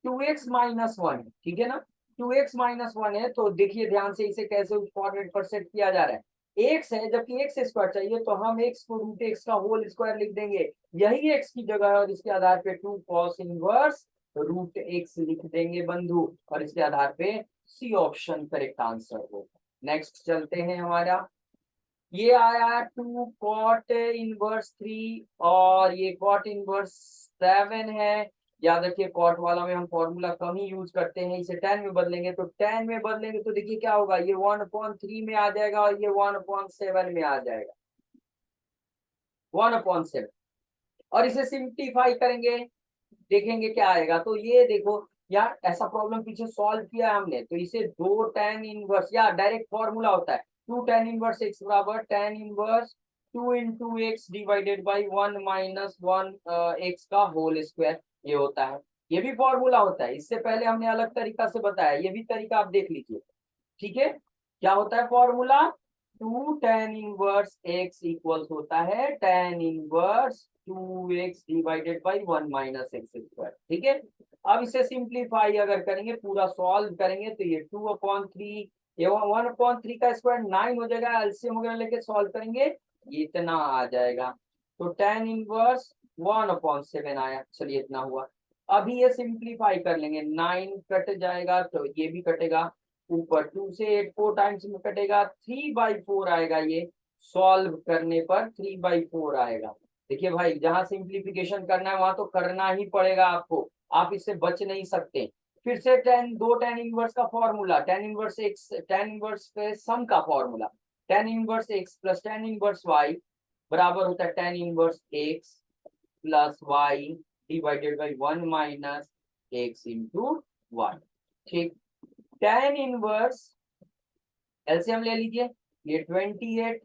2x - 1 है, ठीक है ना। 2x - 1 है तो देखिए ध्यान से, इसे कैसे उस फॉर्मेट पर सेट किया जा रहा है। x है जबकि x² चाहिए, तो हम x को √x का होल स्क्वायर लिख देंगे, यही x की जगह है। और इसके आधार पे 2 cos इनवर्स √x लिख देंगे बंधु, और इसके आधार पे सी ऑप्शन करेक्ट आंसर होगा। नेक्स्ट चलते हैं, हमारा ये आया 2 cot इनवर्स 3, और ये cot इनवर्स 7 है। याद रखिए कॉट वाला में हम फॉर्मूला कम ही यूज करते हैं, इसे 10 में बदलेंगे। तो 10 में बदलेंगे तो देखिए क्या होगा, ये 1/3 में आ जाएगा और ये 1/7 में आ जाएगा, 1/7। और इसे सिंप्लीफाई करेंगे, देखेंगे क्या आएगा। तो ये देखो यार, ऐसा प्रॉब्लम पीछे सॉल्व किया है हमने, तो इसे 2 tan इनवर्स, या डायरेक्ट फॉर्मूला होता है 2 tan इनवर्स x बराबर tan इनवर्स 2 x/(1 - 1 x) का होल स्क्वायर, ये होता है। ये भी फॉर्मूला होता है, इससे पहले हमने अलग तरीका से बताया, ये भी तरीका आप देख लीजिए। ठीक है, क्या होता है formula, 2 tan inverse x equals होता है tan इनवर्स 2x/(1 - x²). ठीक है, अब इसे सिंप्लीफाई अगर करेंगे, पूरा सॉल्व करेंगे, तो ये 2/3, ये 1/3 का स्क्वायर 9 हो जाएगा। एलसीएम वगैरह लेके सॉल्व करेंगे, ये इतना आ जाएगा। तो tan इनवर्स 1/7 आया, चलिए इतना हुआ। अभी ये सिंप्लीफाई कर लेंगे, 9 कट जाएगा तो ये भी कटेगा, ऊपर 2 से 8 4 टाइम्स में कटेगा, 3/4 आएगा। ये सॉल्व करने पर 3/4 आएगा। देखिए भाई, जहां सिंप्लीफिकेशन करना है वहां तो करना ही पड़ेगा आपको, आप इससे बच नहीं सकते। फिर से 2 tan इनवर्स का फॉर्मूला, tan इनवर्स पे सम का formula, tan inverse x plus tan inverse y बराबर होता है tan inverse x plus y divided by 1 - x into y। ठीक, tan इनवर्स एलसीएम ले लीजिए, ये 28,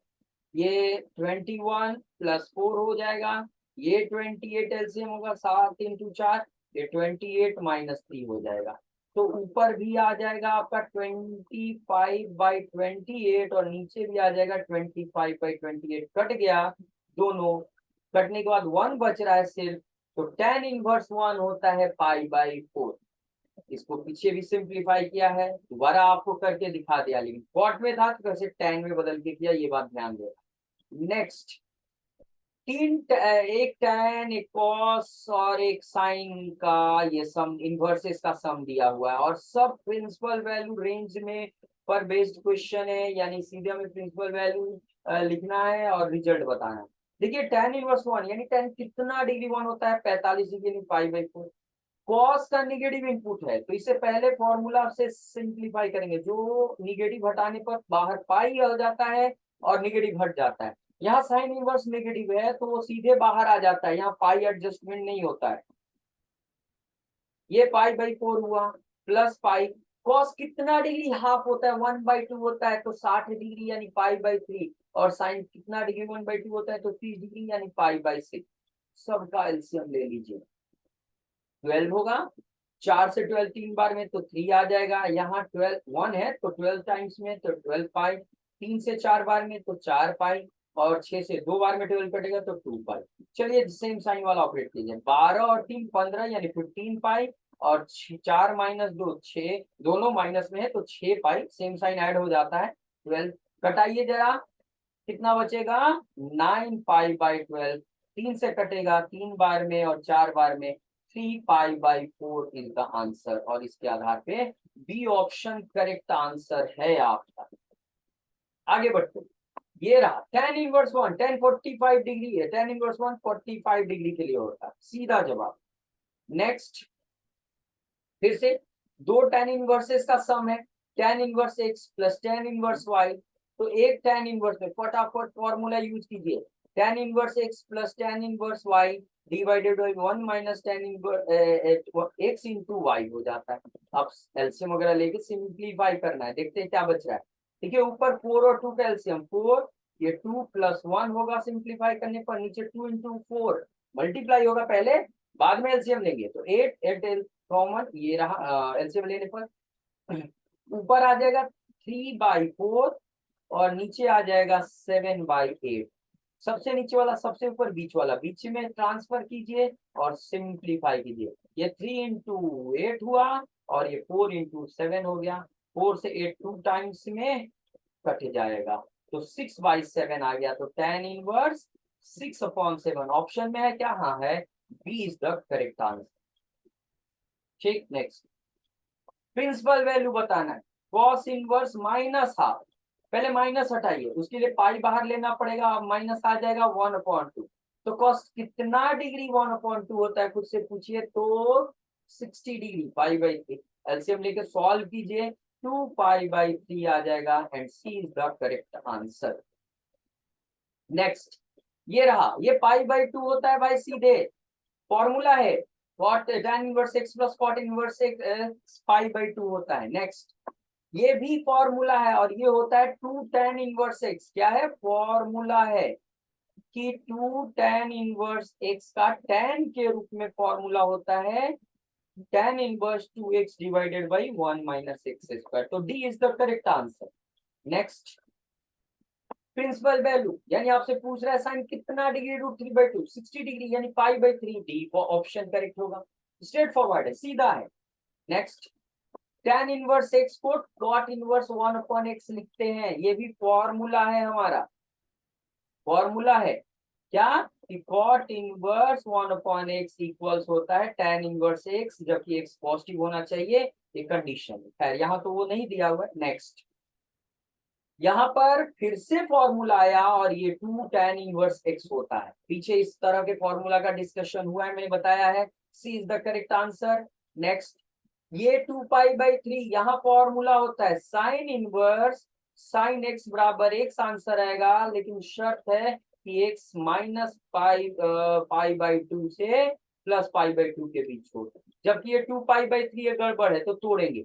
ये 21 प्लस 4 हो जाएगा, ये 28 एलसीएम होगा 7 × 4, ये 28 - 3 हो जाएगा। तो ऊपर भी आ जाएगा आपका 25/28, और नीचे भी आ जाएगा 25/28। कट गया दोनों, कटने के बाद 1 बच रहा है सिर्फ। तो tan इनवर्स 1 होता है π/4। इसको पीछे भी सिंप्लीफाई किया है, दोबारा आपको करके दिखा दिया, लेकिन कॉट में था तो कैसे tan में बदल के किया, ये बात ध्यान देना। नेक्स्ट, एक tan एक cos और एक sin का ये सम, इनवर्सेस का सम दिया हुआ है, और सब प्रिंसिपल वैल्यू रेंज में पर बेस्ड क्वेश्चन है, यानी सीधे हमें प्रिंसिपल वैल्यू लिखना है और रिजल्ट बताना है। देखिए tan इनवर्स 1 यानी tan कितना डिग्री 1 होता है, 45 डिग्री, 5/4। कॉस का निगेटिव इनपुट है तो इसे पहले फॉर्मूला से सिंप्लीफाई करेंगे, जो निगेटिव हटाने पर बाहर पाई हो जाता है और निगेटिव हट जाता है। यहाँ साइन इनवर्स नेगेटिव है तो वो सीधे बाहर आ जाता है, यहाँ पाई एडजस्टमेंट नहीं होता है। ये पाई बाई 4 हुआ प्लस पाई, कॉस कितना डिग्री हाफ होता है 1/2 होता है तो 60 डिग्री यानी पाई बाई 3, और साइन कितना डिग्री 1/2 होता है तो 30 डिग्री यानी पाई बाई 6। सबका एलसीएम ले लीजिए, 12 होगा, 4 से 12 3 बार में तो 3 आ जाएगा, यहाँ 12 1 है तो 12 टाइम्स में तो 12 पाई, 3 से 4 बार में तो 4 पाई, और 6 से 2 बार में 12 कटेगा तो 2 पाई। चलिए सेम साइन वाला ऑपरेट कीजिए, 12 और 3 15 यानी 15 पाई, और 4 माइनस 2 6, दोनों माइनस में है तो 6 पाई, सेम साइन ऐड हो जाता है 12। कटाइए जरा, कितना बचेगा 9 पाई बाई 12, 3 से कटेगा 3 बार में और 4 बार में, 3 pi by 4 is the answer, और इसके आधार पे बी ऑप्शन करेक्ट आंसर है आपका। आगे बढ़ते, ये रहा tan इनवर्स 1, tan 45 डिग्री है, tan इनवर्स 1 45 डिग्री के लिए होता है, सीधा जवाब। नेक्स्ट, फिर से दो tan इनवर्सेस का सम है, tan inverse x plus tan inverse y, तो एक tan इनवर्स में फटाफट फॉर्मूला यूज कीजिए, tan inverse x plus tan inverse y divided by 1 minus tan inverse x into y हो जाता है। अब एलसीएम वगैरह लेके सिंप्लीफाई करना है, देखते हैं क्या बच रहा है। ठीक है, ऊपर 4 और 2 का एलसीएम 4, ये 2 प्लस 1 होगा सिंप्लीफाई करने पर, नीचे 2 इंटू 4 मल्टीप्लाई होगा पहले, बाद में एलसीएम लेंगे तो 8 8 कॉमन, ये रहा एलसीएम लेने पर ऊपर आ जाएगा 3/4 और नीचे आ जाएगा 7/8। सबसे नीचे वाला सबसे ऊपर, बीच वाला बीच में ट्रांसफर कीजिए और सिंप्लीफाई कीजिए, ये 3 इंटू 8 हुआ और ये 4 इंटू 7 हो गया, 4 से 8 2 टाइम्स में कट जाएगा तो 6/7 आ गया, तो tan इनवर्स 6/7 ऑप्शन में है क्या, हाँ है, B is the correct answer. ठीक, नेक्स्ट, प्रिंसिपल वैल्यू बताना है, कॉस इनवर्स माइनस हाफ, पहले माइनस हटाइए, उसके लिए पाई बाहर लेना पड़ेगा, अब माइनस आ जाएगा 1/2, तो कॉस कितना डिग्री 1/2 होता है खुद से पूछिए, तो 60 डिग्री, पाई बाई 3, एलसीएम लेके सॉल्व कीजिए, 2 पाई बाई 3 आ जाएगा and C is the correct answer. Next, ये रहा, ये पाई बाई 2 होता है भाई, सीधे फॉर्मूला है, cot tan inverse x plus cot inverse x pi by 2 होता है। नेक्स्ट, ये भी फॉर्मूला है और ये होता है 2 tan इनवर्स x, क्या है, फॉर्मूला है कि 2 tan इनवर्स x का tan के रूप में फॉर्मूला होता है tan inverse 2x divided by 1 minus x square, तो D is the correct answer. Next, principal value यानी आपसे पूछ रहा है साइन कितना डिग्री √3/2, 60 डिग्री यानी पाई बाई 3, डी वो ऑप्शन करेक्ट होगा, स्ट्रेट फॉरवर्ड है, सीधा है। नेक्स्ट, tan इनवर्स x को cot इनवर्स 1/x लिखते हैं, ये भी फॉर्मूला है हमारा, फॉर्मूला है क्या कि cot इनवर्स 1/x इक्वल्स होता है tan इनवर्स x, जबकि x पॉजिटिव होना चाहिए, ये कंडीशन है, यहाँ तो वो नहीं दिया हुआ है। नेक्स्ट, यहाँ पर फिर से फॉर्मूला आया और ये 2 tan इनवर्स x होता है, पीछे इस तरह के फॉर्मूला का डिस्कशन हुआ है, मैंने बताया है, C is the correct answer. Next, ये 2 पाई बाई 3, यहाँ फॉर्मूला होता है साइन इनवर्स साइन x बराबर x, आंसर आएगा, लेकिन शर्त है कि x माइनस पाई बाई 2 से प्लस पाई बाई 2 के बीच हो, जबकि ये 2 पाई बाई 3 गड़बड़ है तो तोड़ेंगे,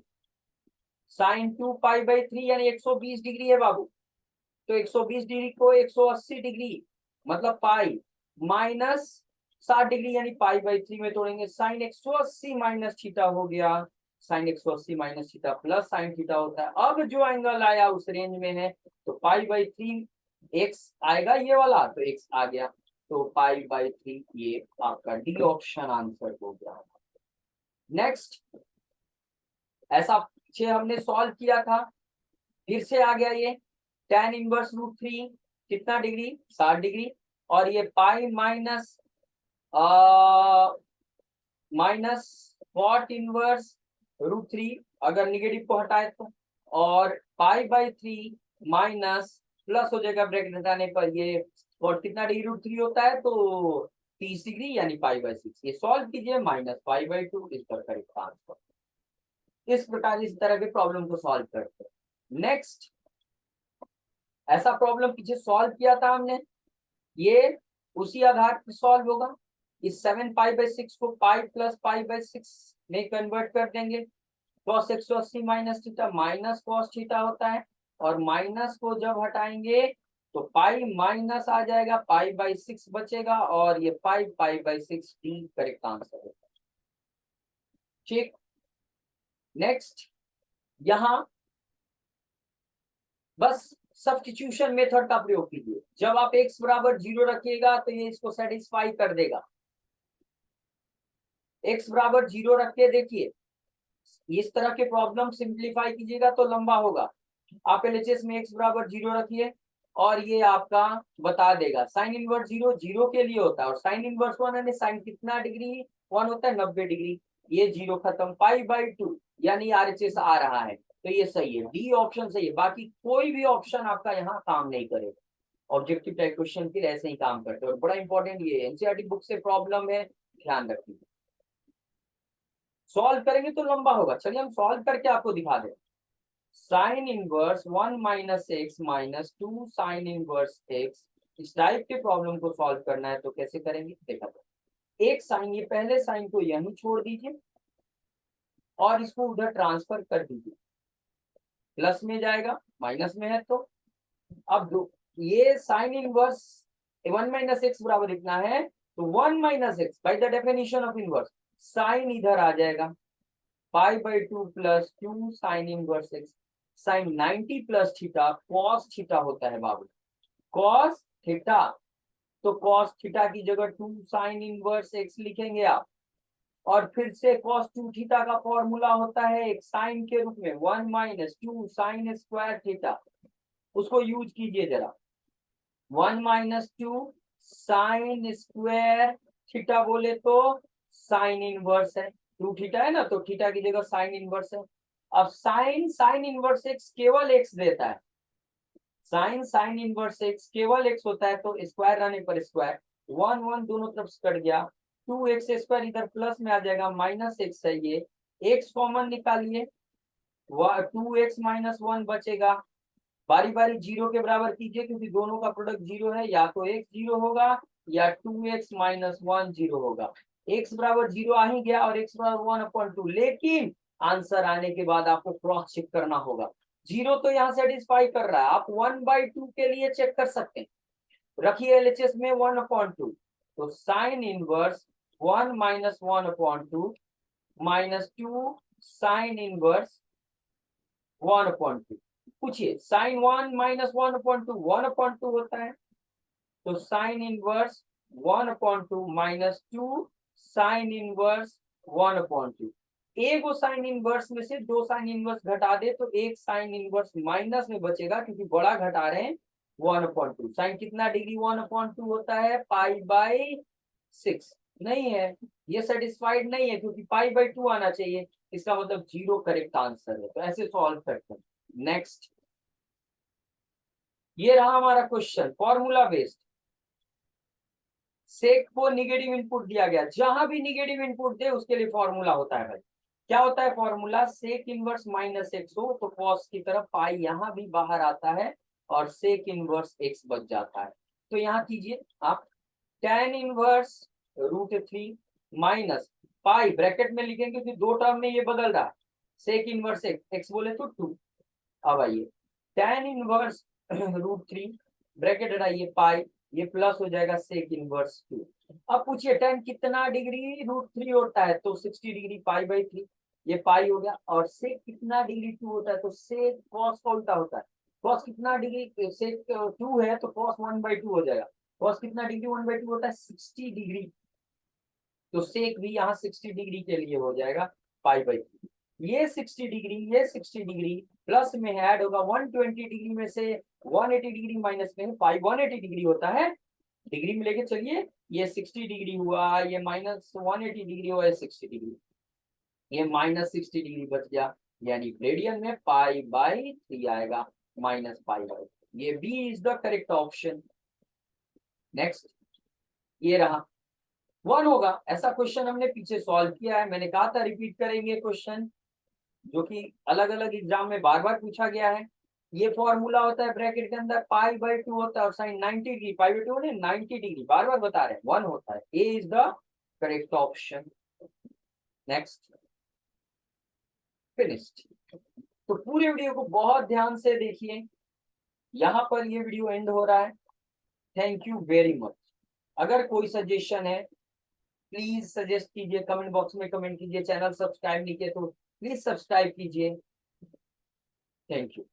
साइन 2 पाई बाई 3 यानी 120 डिग्री है बाबू, तो 120 डिग्री को 180 डिग्री मतलब पाई माइनस 60 डिग्री यानी पाई बाई 3 में तोड़ेंगे, साइन 180 माइनस थीटा हो गया, sine 180 minus theta plus sine theta होता है। अब जो एंगल आया उस रेंज में है तो पाई बाई 3 एक्स आएगा, ये वाला तो एक्स आ गया, तो पाई बाई 3 ये आपका डी ऑप्शन आंसर हो गया। नेक्स्ट, ऐसा पीछे हमने सॉल्व किया था, फिर से आ गया ये tan इनवर्स √3 कितना डिग्री 60 डिग्री, और ये pi minus minus cot inverse √3 अगर निगेटिव को हटाए तो, और पाई बाई 3 माइनस प्लस हो जाएगा ब्रैकेट हटाने पर, ये और कितना डिग्री √3 होता है तो 30 डिग्री यानी π/6। ये सॉल्व कीजिए, -π/2 इज द करेक्ट आंसर। इस प्रकार इस तरह के प्रॉब्लम को सॉल्व करते हैं। नेक्स्ट, ऐसा प्रॉब्लम पीछे सॉल्व किया था हमने, ये उसी आधार पर सॉल्व होगा। इस 7π/6 को पाई प्लस π/6 में कन्वर्ट कर देंगे। cos 180 minus theta minus cos theta होता है, और माइनस को जब हटाएंगे तो पाई माइनस आ जाएगा, π/6 बचेगा, और ये π/6 डी करेक्ट आंसर है। ठीक, नेक्स्ट, यहां बस सब्स्टिट्यूशन मेथड का प्रयोग कीजिए। जब आप x बराबर 0 रखिएगा तो ये इसको सेटिस्फाई कर देगा। x बराबर 0 रख के देखिए, इस तरह के प्रॉब्लम सिंप्लीफाई कीजिएगा तो लंबा होगा। आप एलएचएस में x बराबर 0 रखिए और ये आपका बता देगा। साइन इनवर्स 0 0 के लिए होता है, और साइन इनवर्स 1 यानी साइन कितना डिग्री 1 होता है, 90 डिग्री। ये 0 खत्म, π/2 यानी आरएचएस आ रहा है, तो ये सही है, डी ऑप्शन सही है। बाकी कोई भी ऑप्शन आपका यहाँ काम नहीं करेगा। ऑब्जेक्टिव टाइप क्वेश्चन फिर ऐसे ही काम करते हैं, और बड़ा इंपॉर्टेंट ये एनसीईआरटी बुक से प्रॉब्लम है, ध्यान रखिए। सॉल्व करेंगे तो लंबा होगा, चलिए हम सॉल्व करके आपको दिखा दें। Sine inverse 1 minus x minus 2 sine inverse x, इस टाइप के प्रॉब्लम को सॉल्व करना है तो कैसे करेंगे देखा जाए। एक साइन, ये पहले साइन को यहीं छोड़ दीजिए और इसको उधर ट्रांसफर कर दीजिए, प्लस में जाएगा, माइनस में है तो अब दो, ये साइन इनवर्स 1 माइनस एक्स बराबर इतना है, तो 1 minus x by the definition of inverse, sine इधर आ जाएगा, π/2 plus 2 sine inverse x. Sine 90 plus theta cos theta होता है बाबू, कॉस थीटा, तो कॉस थीटा की जगह 2 साइन इनवर्स एक्स लिखेंगे आप। और फिर से कॉस 2 थीटा का फॉर्मूला होता है एक साइन के रूप में 1 माइनस 2 साइन स्क्वायर थीटा, उसको यूज कीजिए जरा। 1 माइनस 2 साइन स्क्वायर थीटा बोले तो साइन इनवर्स है, 2 थीटा है ना, तो थीटा की जगह साइन इनवर्स है। अब साइन इनवर्स एक्स केवल एक्स देता है, साइन इनवर्स एक्स केवल एक्स होता है, तो स्क्वायर रहने पर स्क्वायर, 1 1 दोनों तरफ से कट गया, 2x² इधर प्लस में आ जाएगा, माइनस एक्स है, ये एक्स कॉमन निकालिए, 2x माइनस 1 बचेगा। बारी बारी जीरो के बराबर कीजिए, क्योंकि दोनों का प्रोडक्ट जीरो है, या तो x जीरो होगा या 2x माइनस 1 जीरो होगा। x बराबर जीरो आ ही गया और x बराबर 1/2, लेकिन आंसर आने के बाद आपको क्रॉस चेक करना होगा। जीरो तो यहाँ सेटिस्फाई कर रहा है, आप 1/2 के लिए चेक कर सकते हैं। रखिए एलएचएस में 1/2, तो sine inverse 1 minus 1/2 minus 2 sine inverse 1/2। पूछिए, साइन 1 माइनस 1/2 1/2 होता है, तो sine inverse 1/2 minus 2 sine inverse 1/2। एक साइन इनवर्स में से दो साइन इनवर्स घटा दे तो एक साइन इनवर्स माइनस में बचेगा, क्योंकि बड़ा घटा रहे हैं 1/2। साइन कितना डिग्री 1/2 होता है, π/6 नहीं है, ये सेटिस्फाइड नहीं है, क्योंकि π/2 आना चाहिए, इसका मतलब जीरो करेक्ट आंसर है। तो ऐसे सॉल्व करते हैं। नेक्स्ट, ये रहा हमारा क्वेश्चन फॉर्मूला बेस्ड। सेक को निगेटिव इनपुट दिया गया, जहां भी निगेटिव इनपुट दे उसके लिए फॉर्मूला होता है भाई। क्या होता है formula, sec inverse minus x हो तो कॉस की तरफ पाई यहां भी बाहर आता है और सेक इनवर्स एक्स बच जाता है। तो यहाँ कीजिए आप, tan inverse √3 minus pi bracket में लिखेंगे क्योंकि दो टर्म में ये बदल रहा है, सेक इनवर्स एक्स बोले तो 2। अब आइए tan इनवर्स √3 ब्रैकेट हटाइए पाई, ये प्लस हो जाएगा सेक इनवर्स 2। अब पूछिए tan कितना डिग्री √3 होता है, तो 60 डिग्री π/3, ये पाई हो गया। और सेक कितना डिग्री 2 होता है, तो सेक कॉस का उल्टा होता है, कॉस कितना डिग्री सेक 2 है तो कॉस 1/2 हो जाएगा। कॉस कितना डिग्री 1/2 होता है, 60 डिग्री, तो सेक भी यहाँ 60 डिग्री के लिए हो जाएगा π/3। ये 60 डिग्री, ये 60 डिग्री प्लस में ऐड होगा, 120 डिग्री में से 180 डिग्री माइनस में, पाई 180 डिग्री होता है, डिग्री में लेके चलिए, ये 60 डिग्री हुआ, ये माइनस 180 डिग्री हुआ, 60 डिग्री, ये माइनस 60 डिग्री बच गया, यानी रेडियन में π/3 आएगा, माइनस π/3। ये B is the correct option. Next, ये रहा 1 होगा। ऐसा क्वेश्चन हमने पीछे सॉल्व किया है, मैंने कहा था रिपीट करेंगे क्वेश्चन, जो कि अलग अलग एग्जाम में बार बार पूछा गया है। ये फॉर्मूला होता है ब्रैकेट के अंदर π/2 होता है और साइन 90 डिग्री, π/2 ने 90 डिग्री, बार बार बता रहे हैं 1 होता है। A is the correct option. Next, finished. तो पूरे वीडियो को बहुत ध्यान से देखिए, यहाँ पर ये वीडियो एंड हो रहा है। Thank you very much. अगर कोई सजेशन है प्लीज सजेस्ट कीजिए, कमेंट बॉक्स में कमेंट कीजिए। चैनल सब्सक्राइब नहीं किया तो प्लीज सब्सक्राइब कीजिए। Thank you.